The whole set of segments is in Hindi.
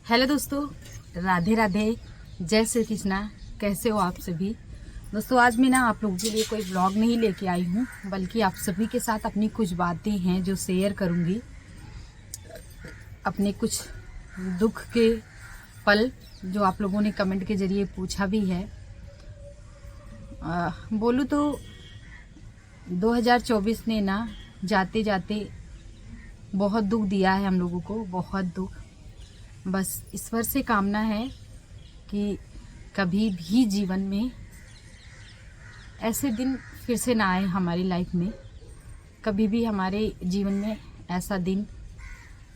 हेलो दोस्तों, राधे राधे, जय श्री कृष्णा। कैसे हो आप सभी दोस्तों? आज मैं आप लोगों के लिए कोई व्लॉग नहीं लेके आई हूँ, बल्कि आप सभी के साथ अपनी कुछ बातें हैं जो शेयर करूँगी। अपने कुछ दुख के पल जो आप लोगों ने कमेंट के जरिए पूछा भी है। बोलूँ तो 2024 ने ना जाते जाते बहुत दुख दिया है हम लोगों को, बहुत दुख। बस ईश्वर से कामना है कि कभी भी जीवन में ऐसे दिन फिर से ना आए हमारी लाइफ में। कभी भी हमारे जीवन में ऐसा दिन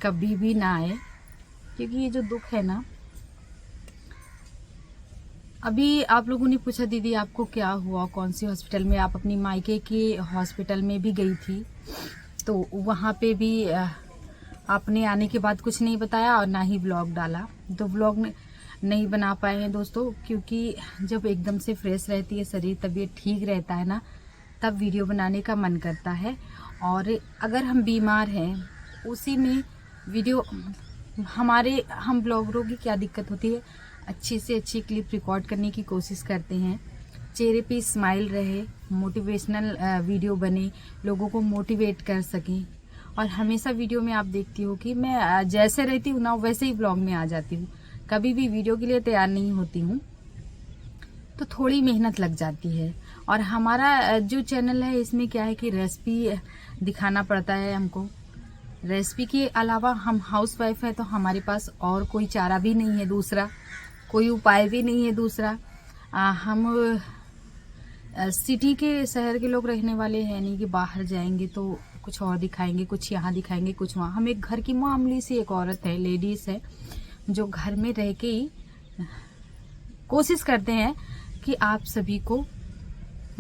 कभी भी ना आए, क्योंकि ये जो दुख है ना। अभी आप लोगों ने पूछा दीदी आपको क्या हुआ, कौन सी हॉस्पिटल में? आप अपनी मायके के हॉस्पिटल में भी गई थी, तो वहाँ पे भी आपने आने के बाद कुछ नहीं बताया और ना ही व्लॉग डाला। तो व्लॉग नहीं बना पाए हैं दोस्तों, क्योंकि जब एकदम से फ्रेश रहती है शरीर, तबीयत ठीक रहता है ना, तब वीडियो बनाने का मन करता है। और अगर हम बीमार हैं उसी में वीडियो, हम ब्लॉगरों की क्या दिक्कत होती है, अच्छी से अच्छी क्लिप रिकॉर्ड करने की कोशिश करते हैं, चेहरे पे स्माइल रहे, मोटिवेशनल वीडियो बने, लोगों को मोटिवेट कर सकें। और हमेशा वीडियो में आप देखती हो कि मैं जैसे रहती हूँ ना वैसे ही ब्लॉग में आ जाती हूँ, कभी भी वीडियो के लिए तैयार नहीं होती हूँ। तो थोड़ी मेहनत लग जाती है। और हमारा जो चैनल है इसमें क्या है कि रेसिपी दिखाना पड़ता है हमको। रेसिपी के अलावा हम हाउसवाइफ है, तो हमारे पास और कोई चारा भी नहीं है, दूसरा कोई उपाय भी नहीं है दूसरा। हम सिटी के, शहर के लोग रहने वाले हैं नहीं कि बाहर जाएंगे तो कुछ और दिखाएंगे, कुछ यहाँ दिखाएंगे, कुछ वहाँ। हम एक घर की मामूली सी एक औरत है, लेडीज है, जो घर में रह के ही कोशिश करते हैं कि आप सभी को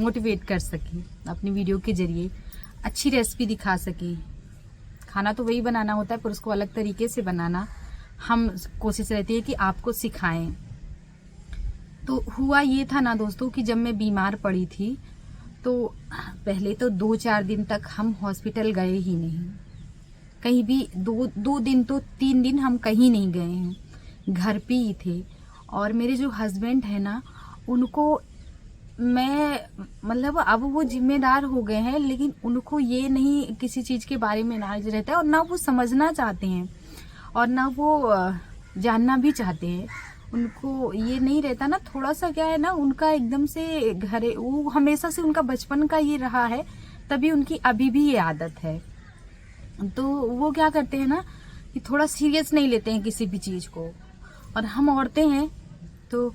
मोटिवेट कर सकें, अपनी वीडियो के जरिए अच्छी रेसिपी दिखा सकें। खाना तो वही बनाना होता है, पर उसको अलग तरीके से बनाना हम कोशिश रहती है कि आपको सिखाएं। तो हुआ ये था ना दोस्तों कि जब मैं बीमार पड़ी थी, तो पहले तो 2-4 दिन तक हम हॉस्पिटल गए ही नहीं, कहीं भी। 2 दिन तो 3 दिन हम कहीं नहीं गए हैं, घर पे ही थे। और मेरे जो हस्बैंड है ना, उनको मैं मतलब अब वो जिम्मेदार हो गए हैं, लेकिन उनको ये नहीं किसी चीज़ के बारे में नॉलेज रहता है, और ना वो समझना चाहते हैं और ना वो जानना भी चाहते हैं। उनको ये नहीं रहता ना, थोड़ा सा क्या है ना, उनका एकदम से घरे, वो हमेशा से उनका बचपन का ये रहा है, तभी उनकी अभी भी ये आदत है। तो वो क्या करते हैं ना कि थोड़ा सीरियस नहीं लेते हैं किसी भी चीज़ को। और हम औरतें हैं, तो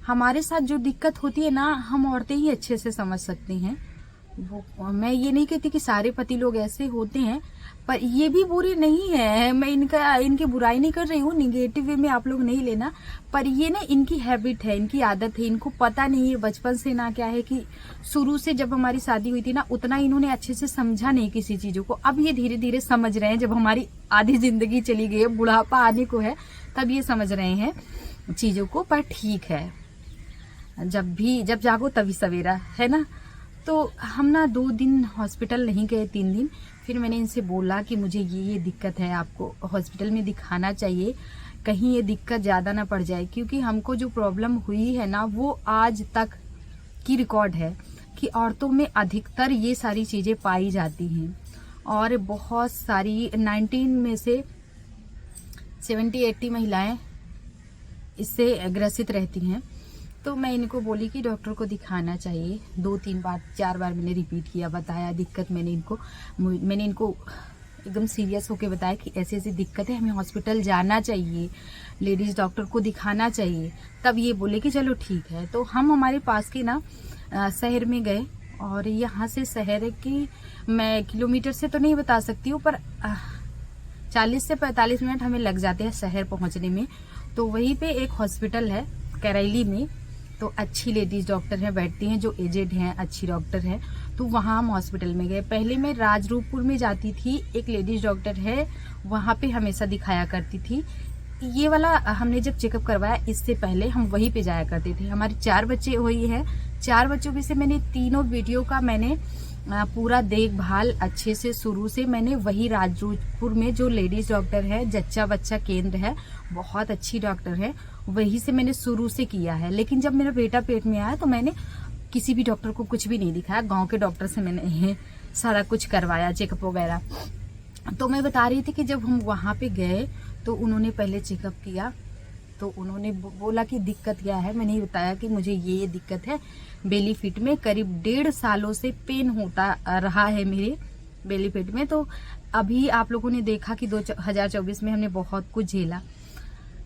हमारे साथ जो दिक्कत होती है ना, हम औरतें ही अच्छे से समझ सकती हैं। वो मैं ये नहीं कहती कि सारे पति लोग ऐसे होते हैं, पर ये भी बुरी नहीं है। मैं इनकी बुराई नहीं कर रही हूँ, निगेटिव वे में आप लोग नहीं लेना। पर ये ना इनकी हैबिट है, इनकी आदत है, इनको पता नहीं है बचपन से ना, क्या है कि शुरू से जब हमारी शादी हुई थी ना, उतना इन्होंने अच्छे से समझा नहीं किसी चीजों को। अब ये धीरे धीरे समझ रहे हैं, जब हमारी आधी जिंदगी चली गई है, बुढ़ापा आने को है, तब ये समझ रहे हैं चीजों को। पर ठीक है, जब जागो तभी सवेरा, है ना। तो हम ना 2 दिन हॉस्पिटल नहीं गए, 3 दिन। फिर मैंने इनसे बोला कि मुझे ये दिक्कत है, आपको हॉस्पिटल में दिखाना चाहिए, कहीं ये दिक्कत ज़्यादा ना पड़ जाए। क्योंकि हमको जो प्रॉब्लम हुई है ना, वो आज तक की रिकॉर्ड है कि औरतों में अधिकतर ये सारी चीज़ें पाई जाती हैं। और बहुत सारी 19 में से 70-80 महिलाएं इससे ग्रसित रहती हैं। तो मैं इनको बोली कि डॉक्टर को दिखाना चाहिए। 2-3 बार 4 बार मैंने रिपीट किया, बताया दिक्कत। मैंने इनको एकदम सीरियस होके बताया कि ऐसी ऐसी दिक्कत है, हमें हॉस्पिटल जाना चाहिए, लेडीज डॉक्टर को दिखाना चाहिए। तब ये बोले कि चलो ठीक है। तो हम हमारे पास के ना शहर में गए, और यहाँ से शहर की मैं किलोमीटर से तो नहीं बता सकती हूँ, पर 40 से 45 मिनट हमें लग जाते हैं शहर पहुँचने में। तो वहीं पे एक हॉस्पिटल है करैली में, तो अच्छी लेडीज डॉक्टर हैं, बैठती हैं, जो एजेड हैं, अच्छी डॉक्टर हैं। तो वहाँ हम हॉस्पिटल में गए। पहले मैं राजरूपपुर में जाती थी, एक लेडीज डॉक्टर है, वहाँ पे हमेशा दिखाया करती थी। ये वाला हमने जब चेकअप करवाया, इससे पहले हम वहीं पे जाया करते थे। हमारे 4 बच्चे हुई है, 4 बच्चों में से मैंने तीनों वीडियो का मैंने पूरा देखभाल अच्छे से शुरू से मैंने वही राजरूपपुर में जो लेडीज डॉक्टर है, जच्चा बच्चा केंद्र है, बहुत अच्छी डॉक्टर है, वही से मैंने शुरू से किया है। लेकिन जब मेरा बेटा पेट में आया तो मैंने किसी भी डॉक्टर को कुछ भी नहीं दिखाया, गांव के डॉक्टर से मैंने सारा कुछ करवाया, चेकअप वगैरह। तो मैं बता रही थी कि जब हम वहां पे गए तो उन्होंने पहले चेकअप किया, तो उन्होंने बोला कि दिक्कत क्या है। मैंने बताया कि मुझे ये दिक्कत है, बेली फिट में करीब 1.5 सालों से पेन होता रहा है मेरे बेली फिट में। तो अभी आप लोगों ने देखा कि 2024 में हमने बहुत कुछ झेला।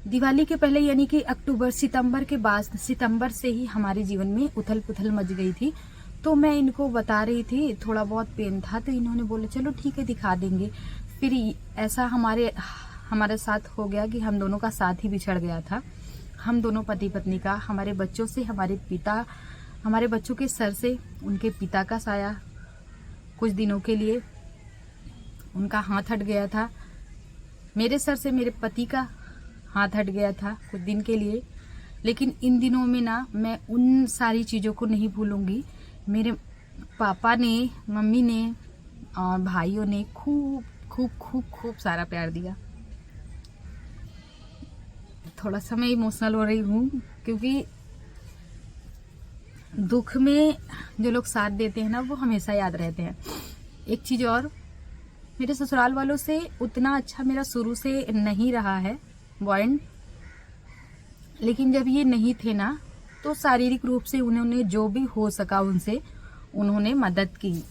दिवाली के पहले यानी कि सितंबर के बाद, सितंबर से ही हमारे जीवन में उथल पुथल मच गई थी। तो मैं इनको बता रही थी थोड़ा बहुत पेन था, तो इन्होंने बोला चलो ठीक है दिखा देंगे। फिर ऐसा हमारे साथ हो गया कि हम दोनों का साथ ही बिछड़ गया था। हम दोनों पति पत्नी का, हमारे बच्चों से हमारे बच्चों के सर से उनके पिता का साया, कुछ दिनों के लिए उनका हाथ हट गया था। मेरे सर से मेरे पति का हाथ हट गया था कुछ दिन के लिए। लेकिन इन दिनों में ना मैं उन सारी चीज़ों को नहीं भूलूंगी। मेरे पापा ने, मम्मी ने और भाइयों ने खूब खूब खूब खूब सारा प्यार दिया। थोड़ा सा मैं इमोशनल हो रही हूँ क्योंकि दुख में जो लोग साथ देते हैं ना वो हमेशा याद रहते हैं। एक चीज और, मेरे ससुराल वालों से उतना अच्छा मेरा शुरू से नहीं रहा है बॉन्ड। लेकिन जब ये नहीं थे ना तो शारीरिक रूप से उन्होंने जो भी हो सका उनसे उन्होंने मदद की।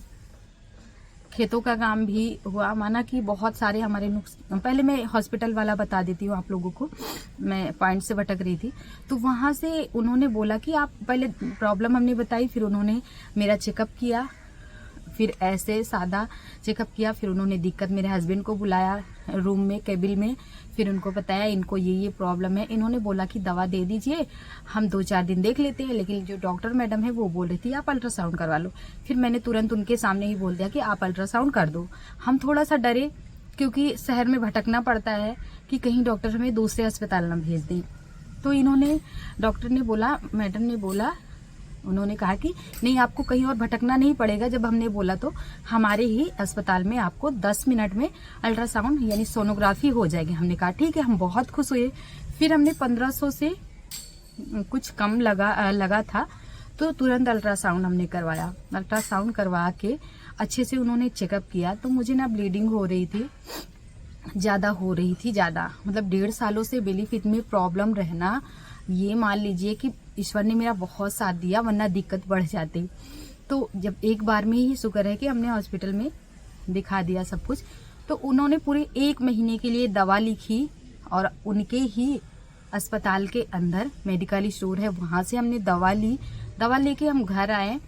खेतों का काम भी हुआ, माना कि बहुत सारे हमारे नुकसान। पहले मैं हॉस्पिटल वाला बता देती हूँ आप लोगों को, मैं पॉइंट से भटक रही थी। तो वहां से उन्होंने बोला कि आप पहले प्रॉब्लम हमने बताई, फिर उन्होंने मेरा चेकअप किया, फिर ऐसे सादा चेकअप किया। फिर उन्होंने दिक्कत मेरे हस्बैंड को बुलाया रूम में, केबिन में, फिर उनको बताया इनको ये प्रॉब्लम है। इन्होंने बोला कि दवा दे दीजिए, हम 2-4 दिन देख लेते हैं। लेकिन जो डॉक्टर मैडम है वो बोल रही थी आप अल्ट्रासाउंड करवा लो। फिर मैंने तुरंत उनके सामने ही बोल दिया कि आप अल्ट्रासाउंड कर दो। हम थोड़ा सा डरे क्योंकि शहर में भटकना पड़ता है कि कहीं डॉक्टर हमें दूसरे अस्पताल न भेज दें। तो इन्होंने, डॉक्टर ने बोला, मैडम ने बोला, उन्होंने कहा कि नहीं आपको कहीं और भटकना नहीं पड़ेगा। जब हमने बोला तो हमारे ही अस्पताल में आपको 10 मिनट में अल्ट्रासाउंड यानी सोनोग्राफी हो जाएगी। हमने कहा ठीक है, हम बहुत खुश हुए। फिर हमने 1500 से कुछ कम लगा था तो तुरंत अल्ट्रासाउंड हमने करवाया। अल्ट्रासाउंड करवा के अच्छे से उन्होंने चेकअप किया तो मुझे ना ब्लीडिंग हो रही थी, ज्यादा मतलब 1.5 सालों से बेली फिट में प्रॉब्लम रहना, ये मान लीजिए कि ईश्वर ने मेरा बहुत साथ दिया, वरना दिक्कत बढ़ जाती। तो जब एक बार में ही शुक्र है कि हमने हॉस्पिटल में दिखा दिया सब कुछ। तो उन्होंने पूरे 1 महीने के लिए दवा लिखी और उनके ही अस्पताल के अंदर मेडिकल स्टोर है, वहां से हमने दवा ली। दवा लेके हम घर आए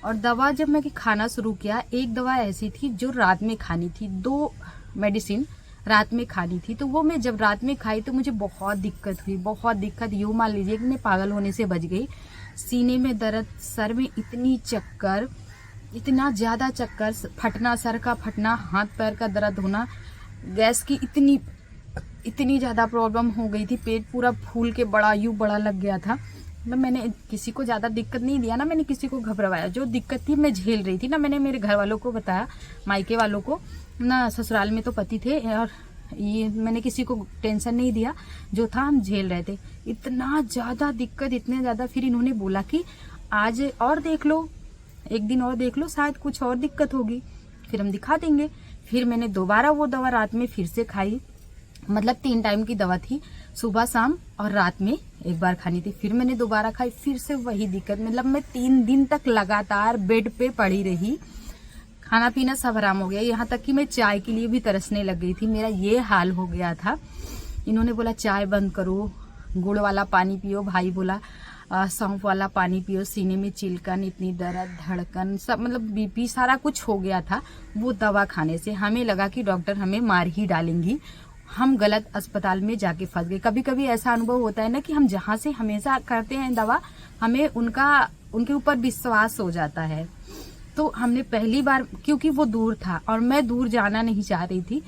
और दवा जब मैं खाना शुरू किया, एक दवा ऐसी थी जो रात में खानी थी, 2 मेडिसिन रात में खानी थी। तो वो मैं जब रात में खाई तो मुझे बहुत दिक्कत हुई, बहुत दिक्कत। यूँ मान लीजिए कि मैं पागल होने से बच गई। सीने में दर्द, सर में इतनी चक्कर, इतना ज्यादा चक्कर, फटना, सर का फटना, हाथ पैर का दर्द होना, गैस की इतनी ज्यादा प्रॉब्लम हो गई थी। पेट पूरा फूल के बड़ा लग गया था। मतलब मैंने किसी को ज्यादा दिक्कत नहीं दिया ना, मैंने किसी को घबराया। जो दिक्कत थी मैं झेल रही थी ना, मैंने मेरे घर वालों को बताया, मायके वालों को ना, ससुराल में तो पति थे और ये मैंने किसी को टेंशन नहीं दिया, जो था हम झेल रहे थे। इतना ज्यादा दिक्कत, इतने ज्यादा। फिर इन्होंने बोला कि आज और देख लो, एक दिन और देख लो, शायद कुछ और दिक्कत होगी, फिर हम दिखा देंगे। फिर मैंने दोबारा वो दवा रात में फिर से खाई, मतलब 3 टाइम की दवा थी, सुबह शाम और रात में एक बार खानी थी। फिर मैंने दोबारा खाई, फिर से वही दिक्कत। मतलब मैं 3 दिन तक लगातार बेड पे पड़ी रही, खाना पीना सब हराम हो गया, यहाँ तक कि मैं चाय के लिए भी तरसने लग गई थी। मेरा ये हाल हो गया था। इन्होंने बोला चाय बंद करो, गुड़ वाला पानी पियो, भाई बोला सौंफ वाला पानी पियो। सीने में चिलकन, इतनी दर्द, धड़कन, सब मतलब बीपी, सारा कुछ हो गया था वो दवा खाने से। हमें लगा कि डॉक्टर हमें मार ही डालेंगी, हम गलत अस्पताल में जाके फंस गए। कभी कभी ऐसा अनुभव होता है ना कि हम जहाँ से हमेशा करते हैं दवा, हमें उनके ऊपर विश्वास हो जाता है। तो हमने पहली बार, क्योंकि वो दूर था और मैं दूर जाना नहीं चाह रही थी,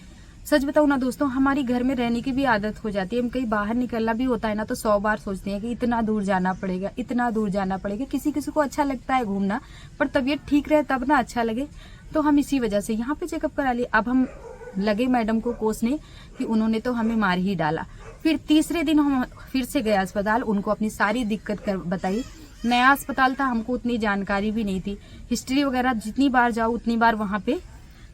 सच बताऊं ना दोस्तों, हमारी घर में रहने की भी आदत हो जाती है। हम कहीं बाहर निकलना भी होता है ना तो 100 बार सोचते हैं कि इतना दूर जाना पड़ेगा, इतना दूर जाना पड़ेगा। किसी किसी को अच्छा लगता है घूमना, पर तबीयत ठीक रहे तब ना अच्छा लगे। तो हम इसी वजह से यहाँ पे चेकअप करा लिए। अब हम लगे मैडम को कोसने कि उन्होंने तो हमें मार ही डाला। फिर तीसरे दिन हम फिर से गए अस्पताल, उनको अपनी सारी दिक्कत बताई। नया अस्पताल था, हमको उतनी जानकारी भी नहीं थी। हिस्ट्री वगैरह जितनी बार जाओ उतनी बार वहाँ पे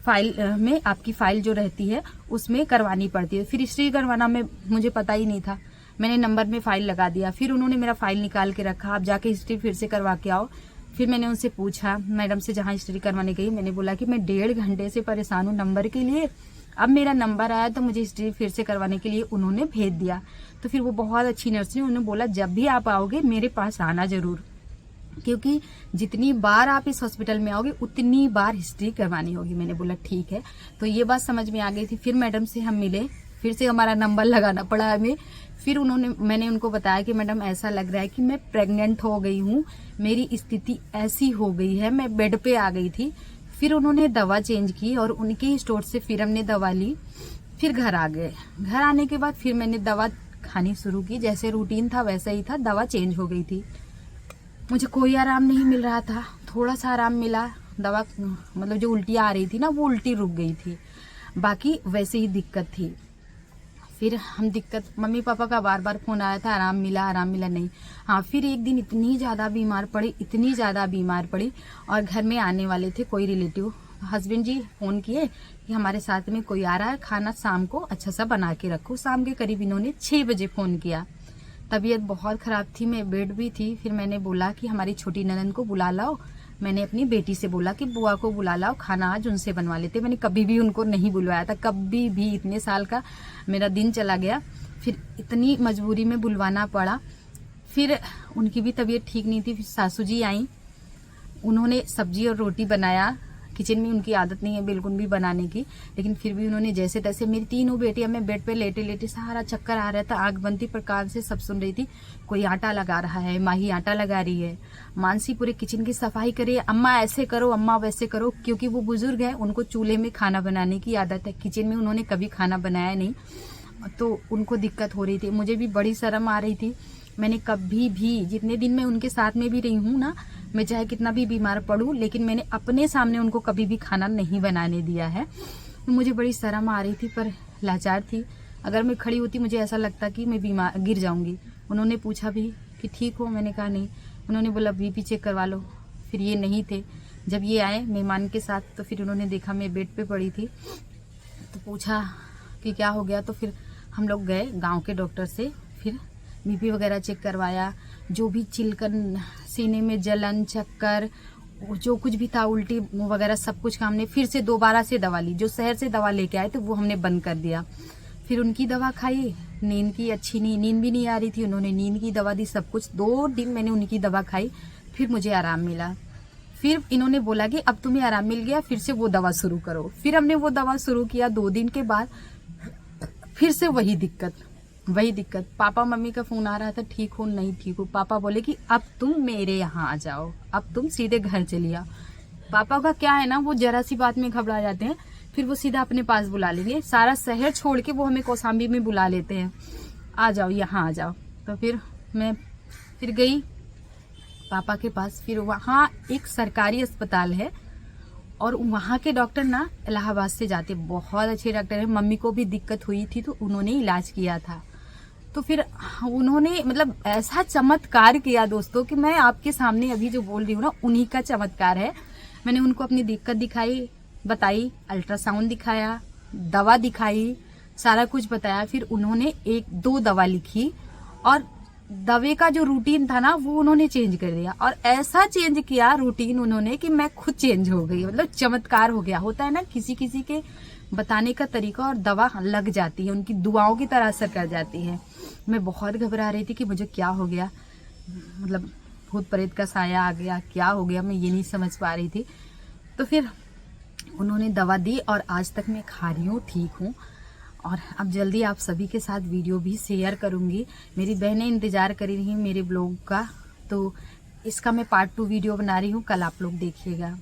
फाइल में आपकी फाइल जो रहती है उसमें करवानी पड़ती है। फिर हिस्ट्री करवाना में मुझे पता ही नहीं था, मैंने नंबर में फाइल लगा दिया। फिर उन्होंने मेरा फाइल निकाल के रखा, आप जाके हिस्ट्री फिर से करवा के आओ। फिर मैंने उनसे पूछा, मैडम से जहाँ हिस्ट्री करवाने गई, मैंने बोला कि मैं 1.5 घंटे से परेशान हूँ नंबर के लिए। अब मेरा नंबर आया तो मुझे हिस्ट्री फिर से करवाने के लिए उन्होंने भेज दिया। तो फिर वो बहुत अच्छी नर्स ने, उन्होंने बोला जब भी आप आओगे मेरे पास आना जरूर, क्योंकि जितनी बार आप इस हॉस्पिटल में आओगे उतनी बार हिस्ट्री करवानी होगी। मैंने बोला ठीक है। तो ये बात समझ में आ गई थी। फिर मैडम से हम मिले, फिर से हमारा नंबर लगाना पड़ा हमें। फिर मैंने उनको बताया कि मैडम ऐसा लग रहा है कि मैं प्रेग्नेंट हो गई हूँ, मेरी स्थिति ऐसी हो गई है, मैं बेड पे आ गई थी। फिर उन्होंने दवा चेंज की और उनके ही स्टोर से फिर हमने दवा ली। फिर घर आ गए। घर आने के बाद फिर मैंने दवा खानी शुरू की, जैसे रूटीन था वैसा ही था, दवा चेंज हो गई थी। मुझे कोई आराम नहीं मिल रहा था, थोड़ा सा आराम मिला। दवा मतलब जो उल्टी आ रही थी ना वो उल्टी रुक गई थी, बाकी वैसे ही दिक्कत थी। फिर हम मम्मी पापा का बार बार फोन आया था, आराम मिला नहीं। हाँ, फिर एक दिन इतनी ज़्यादा बीमार पड़ी और घर में आने वाले थे कोई रिलेटिव। हस्बैंड जी फोन किए कि हमारे साथ में कोई आ रहा है, खाना शाम को अच्छा सा बना के रखो। शाम के करीब इन्होंने 6 बजे फोन किया। तबीयत बहुत खराब थी, मैं बेड भी थी। फिर मैंने बोला कि हमारी छोटी ननद को बुला लाओ। मैंने अपनी बेटी से बोला कि बुआ को बुला लाओ, खाना आज उनसे बनवा लेते। मैंने कभी भी उनको नहीं बुलवाया था, कभी भी। इतने साल का मेरा दिन चला गया, फिर इतनी मजबूरी में बुलवाना पड़ा। फिर उनकी भी तबीयत ठीक नहीं थी। फिर सासू जी आई, उन्होंने सब्जी और रोटी बनाया। किचन में उनकी आदत नहीं है बिल्कुल भी बनाने की, लेकिन फिर भी उन्होंने जैसे तैसे। मेरी तीनों बेटियां, मैं बेड पे लेटे लेटे सारा चक्कर आ रहा था, आग बनती पर कान से सब सुन रही थी। कोई आटा लगा रहा है, माही आटा लगा रही है, मानसी पूरे किचन की सफाई करे, अम्मा ऐसे करो, अम्मा वैसे करो। क्योंकि वो बुजुर्ग है, उनको चूल्हे में खाना बनाने की आदत है, किचन में उन्होंने कभी खाना बनाया नहीं, तो उनको दिक्कत हो रही थी। मुझे भी बड़ी शर्म आ रही थी। मैंने कभी भी, जितने दिन मैं उनके साथ में भी रही हूँ ना, मैं चाहे कितना भी बीमार पड़ूं, लेकिन मैंने अपने सामने उनको कभी भी खाना नहीं बनाने दिया है। मुझे बड़ी शर्म आ रही थी, पर लाचार थी। अगर मैं खड़ी होती मुझे ऐसा लगता कि मैं बीमार गिर जाऊंगी। उन्होंने पूछा भी कि ठीक हो, मैंने कहा नहीं। उन्होंने बोला बीपी चेक करवा लो। फिर ये नहीं थे। जब ये आए मेहमान के साथ, तो फिर उन्होंने देखा मैं बेड पे पड़ी थी, तो पूछा कि क्या हो गया। तो फिर हम लोग गए गाँव के डॉक्टर से, फिर बीपी वगैरह चेक करवाया। जो भी चिलकन, सीने में जलन, चक्कर, जो कुछ भी था, उल्टी वगैरह सब कुछ का हमने फिर से दोबारा से दवा ली। जो शहर से दवा लेके आए थे वो हमने बंद कर दिया। फिर उनकी दवा खाई, नींद की अच्छी नींद भी नहीं आ रही थी, उन्होंने नींद की दवा दी, सब कुछ। 2 दिन मैंने उनकी दवा खाई, फिर मुझे आराम मिला। फिर इन्होंने बोला कि अब तुम्हें आराम मिल गया, फिर से वो दवा शुरू करो। फिर हमने वो दवा शुरू किया। 2 दिन के बाद फिर से वही दिक्कत। पापा मम्मी का फोन आ रहा था, ठीक हो नहीं ठीक हो। पापा बोले कि अब तुम मेरे यहाँ आ जाओ, अब तुम सीधे घर चली आओ। पापा का क्या है ना, वो जरा सी बात में घबरा जाते हैं, फिर वो सीधा अपने पास बुला लेंगे। सारा शहर छोड़ के वो हमें कौसाम्बी में बुला लेते हैं, आ जाओ यहाँ आ जाओ। तो फिर मैं गई पापा के पास। फिर वहाँ एक सरकारी अस्पताल है और वहाँ के डॉक्टर ना इलाहाबाद से जाते, बहुत अच्छे डॉक्टर हैं। मम्मी को भी दिक्कत हुई थी तो उन्होंने इलाज किया था। तो फिर उन्होंने मतलब ऐसा चमत्कार किया दोस्तों कि मैं आपके सामने अभी जो बोल रही हूँ ना, उन्हीं का चमत्कार है। मैंने उनको अपनी दिक्कत दिखाई, बताई, अल्ट्रासाउंड दिखाया, दवा दिखाई, सारा कुछ बताया। फिर उन्होंने 1-2 दवा लिखी और दवे का जो रूटीन था ना वो उन्होंने चेंज कर दिया। और ऐसा चेंज किया रूटीन उन्होंने कि मैं खुद चेंज हो गई। मतलब चमत्कार हो गया। होता है ना किसी किसी के बताने का तरीका और दवा लग जाती है, उनकी दुआओं की तरह असर कर जाती है। मैं बहुत घबरा रही थी कि मुझे क्या हो गया, मतलब भूत प्रेत का साया आ गया, क्या हो गया, मैं ये नहीं समझ पा रही थी। तो फिर उन्होंने दवा दी और आज तक मैं खा रही हूँ, ठीक हूँ। और अब जल्दी आप सभी के साथ वीडियो भी शेयर करूँगी। मेरी बहनें इंतज़ार कर रही हैं मेरे ब्लॉग का, तो इसका मैं पार्ट 2 वीडियो बना रही हूँ, कल आप लोग देखिएगा।